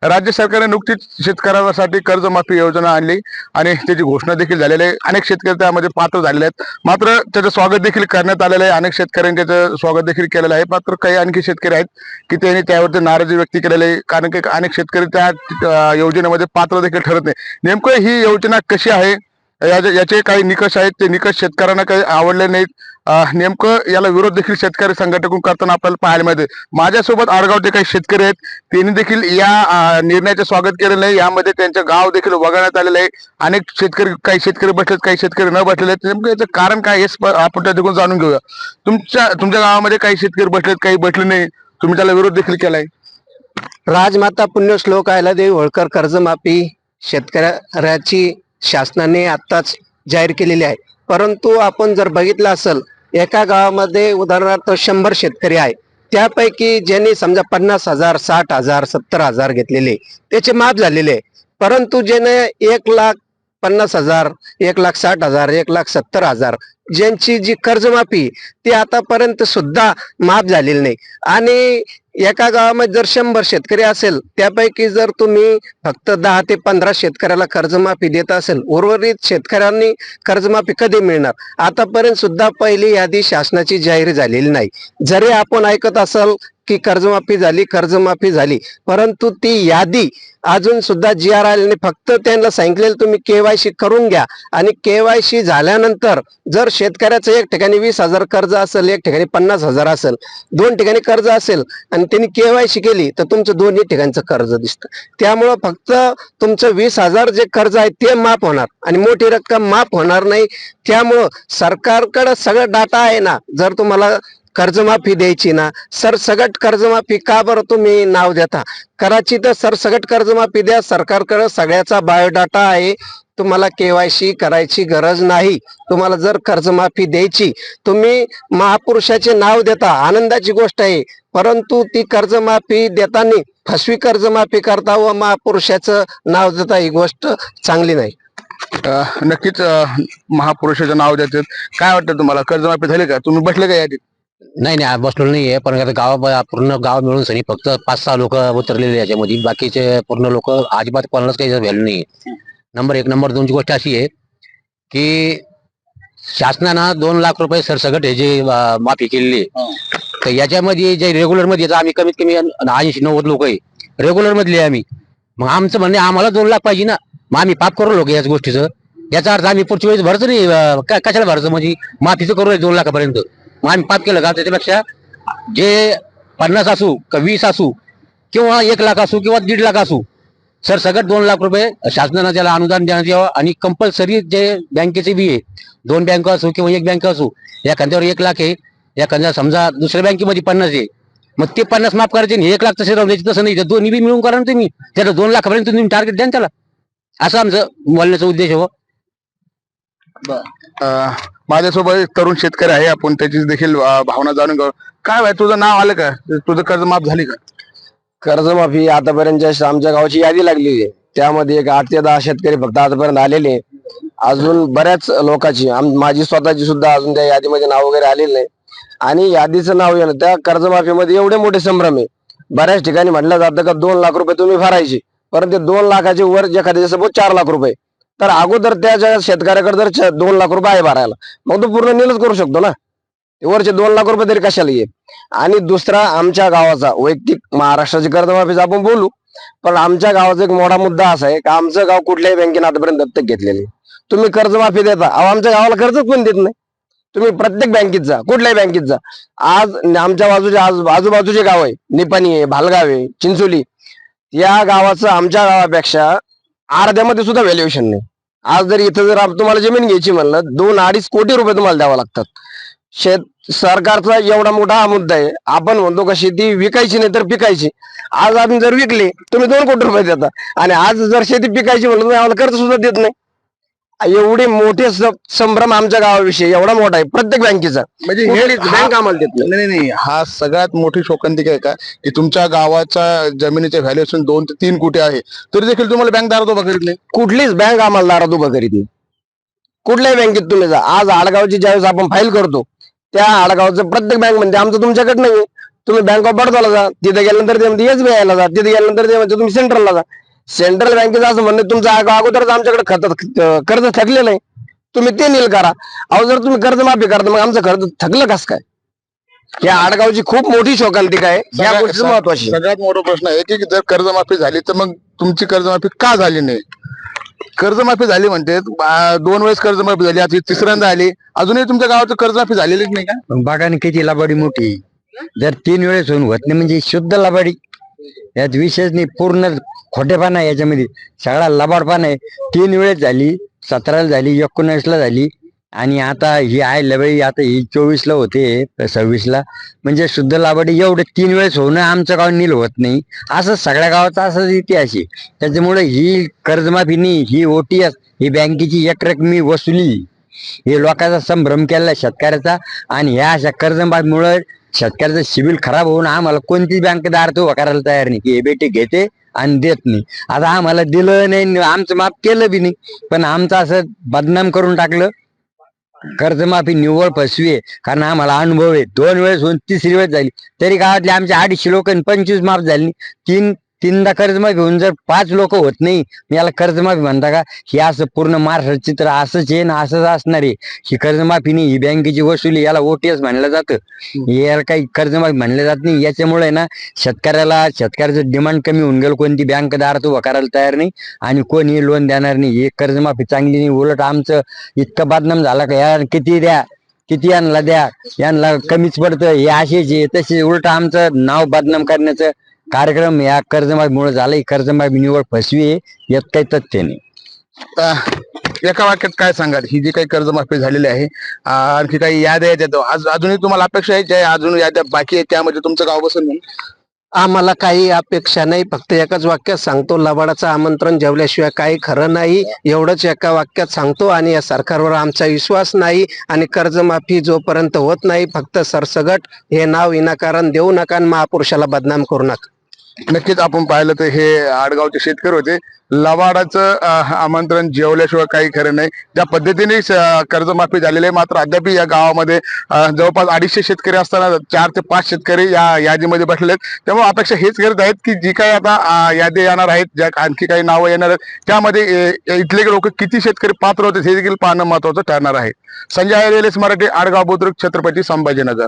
राज्य सरकारने नुकतीच शेतकऱ्यांसाठी कर्जमाफी योजना आणली आणि त्याची घोषणा देखील झालेली आहे। अनेक शेतकरी त्यामध्ये पात्र झालेले आहेत, मात्र त्याचं स्वागत देखील करण्यात आलेलं आहे। अनेक शेतकऱ्यांनी त्याचं स्वागत देखील केलेलं आहे, मात्र काही आणखी शेतकरी आहेत की त्यांनी त्यावरती नाराजी व्यक्त केलेली आहे, कारण की अनेक शेतकरी त्या योजनेमध्ये पात्र देखील ठरत नाही। नेमकं ही योजना कशी आहे, याचे काही निकष आहेत, ते निकष शेतकऱ्यांना काही आवडले नाहीत। नेमकं याला विरोध देखील शेतकरी संघटना करताना आपल्याला पाहायला मिळते। माझ्यासोबत आडगावचे काही शेतकरी आहेत, त्यांनी देखील या निर्णयाचे स्वागत केलेलं आहे। यामध्ये त्यांचं गाव देखील वगळण्यात आलेलं आहे। अनेक शेतकरी, काही शेतकरी बसलेत, काही शेतकरी न बसलेले आहेत। नेमकं याचं कारण काय हे आपण त्या ठिकाणी जाणून घेऊया। तुमच्या गावामध्ये काही शेतकरी बसलेत, काही बसले नाही, तुम्ही त्याला विरोध देखील केलाय। राजमाता पुण्यश्लोक अहिल्यादेवी होळकर कर्जमाफी शेतकऱ्याची शासनाने आत्ताच जाहीर केलेली आहे, परंतु आपण जर बघितलं असेल एका गावामध्ये उदाहरणार्थ 100 शेतकरी आहे, त्यापैकी ज्यांनी समजा 50,000, 60,000, 70,000 घेतलेले त्याचे माफ झालेले, परंतु ज्याने 1,50,000, 1,60,000, 1,70,000 ज्यांची जी कर्जमाफी ती आतापर्यंत सुद्धा माफ झालेली नाही। आणि एका गावामध्ये जर 100 शेतकरी असेल, त्यापैकी जर तुम्ही फक्त 10 ते 15 शेतकऱ्याला कर्जमाफी देत असेल, उर्वरित शेतकऱ्यांनी कर्जमाफी कधी मिळणार? आतापर्यंत सुद्धा पहिली यादी शासनाची जाहीर झालेली नाही। जरी आपण ऐकत असाल की कर्जमाफी झाली, परंतु ती यादी अजून सुद्धा जी आर आलेली नाही। फक्त त्यांना सांगितलेलं तुम्ही केवायसी करून घ्या, आणि केवायसी झाल्यानंतर जर शेतकऱ्याचं एक ठिकाणी 20,000 कर्ज असेल, एक ठिकाणी 50,000 असेल, 2 ठिकाणी कर्ज असेल आणि त्यांनी केवायसी केली तर तुमचं दोन्ही ठिकाणचं कर्ज दिसतं। त्यामुळं फक्त तुमचं 20,000 जे कर्ज आहे ते माफ होणार आणि मोठी रक्कम माफ होणार नाही। त्यामुळं सरकारकडे सगळं डाटा आहे ना, जर तुम्हाला कर्जमाफी द्यायची ना, सरसगट कर्जमाफी का बरं तुम्ही नाव देता? करायची तर सरसगट कर्जमाफी द्या, सरकारकडे सगळ्याचा बायोडाटा आहे, तुम्हाला केवायसी करायची गरज नाही। तुम्हाला जर कर्जमाफी द्यायची, तुम्ही महापुरुषाचे नाव देता, आनंदाची गोष्ट आहे, परंतु ती कर्जमाफी देताना फसवी कर्जमाफी करता व महापुरुषाचं नाव देता, ही गोष्ट चांगली नाही। नक्कीच महापुरुषाचं नाव देतात। काय वाटतं तुम्हाला, कर्जमाफी झाली का? तुम्ही बसले का यादीत? नाही बसलो नाहीये, पण आता पूर्ण गाव मिळून सनी फक्त 5-6 लोक उतरलेले याच्यामध्ये, बाकीचे पूर्ण लोक अजिबात कोणालाच काही व्हॅल्यू नाही। नंबर 1, नंबर 2ची गोष्ट अशी आहे की शासनानं 2 लाख रुपये सरसगट हे जे माफी केलेली आहे, तर याच्यामध्ये जे रेग्युलर मध्ये आम्ही कमीत कमी 80-90 लोक आहे रेग्युलर मधले आम्ही। मग आमचं म्हणणे आम्हाला 2 लाख पाहिजे ना, मग आम्ही पाप करू लोक याच गोष्टीचं। याचा अर्थ आम्ही पुढच्या वेळेस भरतो नाही, कशाला भरतो? म्हणजे माफीचं करू 2 लाखापर्यंत, मग आम्ही पाप केलं का? त्याच्यापेक्षा जे 50 असू, 20 असू, किंवा 1 लाख असू, किंवा 1.5 लाख असू, सरसगट 2 लाख रुपये शासनानं त्याला अनुदान देण्यात यावं। आणि कंपल्सरी जे बँकेचे बी आहे, 2 बँक असू किंवा 1 बँक असू, एखाद्यावर 1 लाख आहे, एखाद्या समजा दुसऱ्या बँकेमध्ये 50 आहे, मग ते 50 माफ करायचे, 1 लाख तसे राहून द्यायचे। तसं नाही, दोन्ही बी मिळून करा ना तुम्ही, त्याला 2 लाखापर्यंत तुम्ही टार्गेट द्या त्याला, असं आमचं बोलण्याचा उद्देश हो। माझ्यासोबत एक तरुण शेतकरी आहे, आपण त्याची देखील भावना जाणून घेऊ। काय भाई, तुझं नाव आलं का? तुझं कर्ज माफ झाली का? कर्जमाफी आतापर्यंत आमच्या गावाची यादी लागलेली आहे, त्यामध्ये एक 8 ते 10 शेतकरी फक्त आतापर्यंत आलेले। अजून बऱ्याच लोकांची, माझी स्वतःची सुद्धा अजून त्या यादीमध्ये नाव वगैरे आलेलं नाही। आणि यादीचं नाव येणं, त्या कर्जमाफीमध्ये एवढे मोठे संभ्रम आहे। बऱ्याच ठिकाणी म्हटलं जातं का 2 लाख रुपये तुम्ही भरायचे, परंतु 2 लाखाचे वर एखाद्याचे सपोज 4 लाख रुपये, तर अगोदर त्या शेतकऱ्याकडे जर 2 लाख रुपये आहे भरायला, मग तो पूर्ण नीलच करू शकतो ना, वरचे 2 लाख रुपये तरी कशाला ये? आणि दुसरा, आमच्या गावाचा वैयक्तिक महाराष्ट्राची कर्जमाफीचा आपण बोलू, पण आमच्या गावाचा एक मोठा मुद्दा असा आहे की आमचं गाव कुठल्याही बँकेने आतापर्यंत दत्तक घेतलेले। तुम्ही कर्जमाफी देता, आमच्या गावाला कर्जच पण देत नाही। तुम्ही प्रत्येक बँकेत जा, कुठल्याही बँकेत जा, आज आमच्या आजूबाजूचे गाव आहे, निपाणी आहे, भालगाव आहे, चिंचोली, या गावाचं आमच्या गावापेक्षा अर्ध्यामध्ये सुद्धा व्हॅल्युएशन नाही। आज जर इथं जर तुम्हाला जमीन घ्यायची म्हणलं, 2-2.5 कोटी रुपये तुम्हाला द्यावा लागतात। सरकारचा एवढा मोठा हा मुद्दा आहे। आपण म्हणतो का शेती विकायची नाही तर पिकायची, आज आम्ही जर विकले तुम्ही 2 कोटी रुपये देता, आणि आज जर शेती पिकायची म्हणलं तुम्ही आम्हाला कर्ज सुद्धा देत नाही। एवढे मोठे संभ्रम आमच्या गावाविषयी एवढा मोठा आहे प्रत्येक बँकेचा, म्हणजे बँक आम्हाला देत नाही। नाही, हा सगळ्यात मोठी शोकांतिका आहे का की तुमच्या गावाच्या जमिनीचे व्हॅल्युएशन 2 ते 3 कोटी आहे, तरी देखील तुम्हाला बँक दारात उभा करीत नाही? कुठलीच बँक आम्हाला दारात उभा करीत नाही। कुठल्याही बँकेत तुम्ही जा, आज आडगावची ज्यावेळेस आपण फाईल करतो, त्या आडगावचं प्रत्येक बँक म्हणते आमचं तुमच्याकडे नाहीये, तुम्ही बँक ऑफ बडोदाला जा, तिथे गेल्यानंतर ते म्हणते SBI ला जा, तिथे गेल्यानंतर ते म्हणते तुम्ही सेंट्रलला जा. सेंट्रल बँकेचं असं म्हणणं तुमचं अगोदरच आमच्याकडे कर्ज थकलेलं आहे, तुम्ही ते नील करा. अहो जर तुम्ही कर्ज माफी करता मग आमचं कर्ज थकलं कस काय? या आडगावची खूप मोठी शोकांतिका आहे, या गोष्टी महत्वाची. सगळ्यात मोठा प्रश्न आहे की जर कर्जमाफी झाली तर मग तुमची कर्जमाफी का झाली नाही? कर्जमाफी झाली म्हणते 2 वेळेस कर्जमाफी झाली, आता ही तिसऱ्यांदा आली, अजूनही तुमच्या गावाचं कर्जमाफी झालेलीच नाही का? बघा ना किती लबाडी मोठी. जर 3 वेळेस होऊन होत नाही म्हणजे शुद्ध लबाडी. यात विशेष नाही, पूर्ण खोटेपणा आहे याच्यामध्ये, सगळा लबाडपणा आहे. 3 वेळेस झाली, 17ला झाली, 19ला झाली आणि आता ही आहे लबाडी, आता ही 24ला होते, 26ला. म्हणजे शुद्ध लबाडी. एवढे 3 वेळेस होणं आमचं गाव नील होत नाही, असं सगळ्या गावाचा असाच इतिहास आहे. त्याच्यामुळे ही कर्जमाफी नाही, ही OTS, ही बँकेची एकरकमी वसुली, हे लोकांचा संभ्रम केला शेतकऱ्याचा. आणि ह्या अशा कर्जमाफीमुळे शेतकऱ्याचं सिबिल खराब होऊन आम्हाला कोणतीच बँक दार उभा करायला तयार नाही, की हे बेटे घेते आणि देत नाही. आता आम्हाला दिलं नाही, आमचं माफ केलं बी नाही, पण आमचं असं बदनाम करून टाकलं. कर्जमाफी निव्वळ फसवी आहे, कारण आम्हाला अनुभव आहे. 2 वेळेस होऊन 3री वेळेस झाली, तरी गावातले आमचे 250 लोक 25 माफ झाली. तीनदा कर्जमाफी होऊन जर 5 लोक होत नाही, याला कर्जमाफी म्हणता का? हे असं पूर्ण महाराष्ट्र चित्र असंच आहे ना, असंच असणार आहे. ही कर्जमाफी नाही, ही बँकेची वसुली, याला OTS म्हणलं जातं, याला काही कर्जमाफी म्हणलं जात नाही. याच्यामुळे ना शेतकऱ्याचं डिमांड कमी होऊन गेलं, कोणती बँक दारात उभा करायला तयार नाही आणि कोणी लोन देणार नाही. हे कर्जमाफी चांगली नाही, उलट आमचं इतकं बदनाम झाला का यार, किती द्या, किती यांना द्या, यांना कमीच पडतं, हे असेच आहे तसे, उलट आमचं नाव बदनाम करण्याचं कार्यक्रम या कर्जमाफीमुळे झाला. ही कर्जमाफी निवड फसवी आहे, यात काही तथ्य नाही. एका वाक्यात काय सांगाल, ही जी काही कर्जमाफी झालेली आहे, आणखी काही याद्या आहेत अजूनही तुम्हाला अपेक्षा आहे, ज्या अजून याद्या बाकी आहेत त्यामध्ये तुमचं गाव बसेल म्हणून? आम्हाला काही अपेक्षा नाही, फक्त एकाच वाक्यात सांगतो, लबाडाचं आमंत्रण जेवल्याशिवाय काही खरं नाही, एवढंच एका वाक्यात सांगतो. आणि या सरकारवर आमचा विश्वास नाही. आणि कर्जमाफी जोपर्यंत होत नाही, फक्त सरसगट हे नाव विनाकारण देऊ नका आणि महापुरुषाला बदनाम करू नका. नक्कीच आपण पाहिलं तर हे आडगावचे शेतकरी होते. लबाडाचं आमंत्रण जेवल्याशिवाय काही खरं नाही, ज्या पद्धतीने कर्जमाफी झालेली आहे. मात्र अद्याप या गावामध्ये जवळपास 250 शेतकरी असताना 4 ते 5 शेतकरी या यादीमध्ये बसलेले आहेत. त्यामुळे अपेक्षा हेच करत आहेत की जी काही आता यादी येणार आहेत, ज्या आणखी काही नावं येणार आहेत, त्यामध्ये इथले लोक किती शेतकरी पात्र होते हे देखील पाहणं महत्वाचं ठरणार आहे. संजय रेलेस, मराठी, आडगाव बुद्रुक, छत्रपती संभाजीनगर.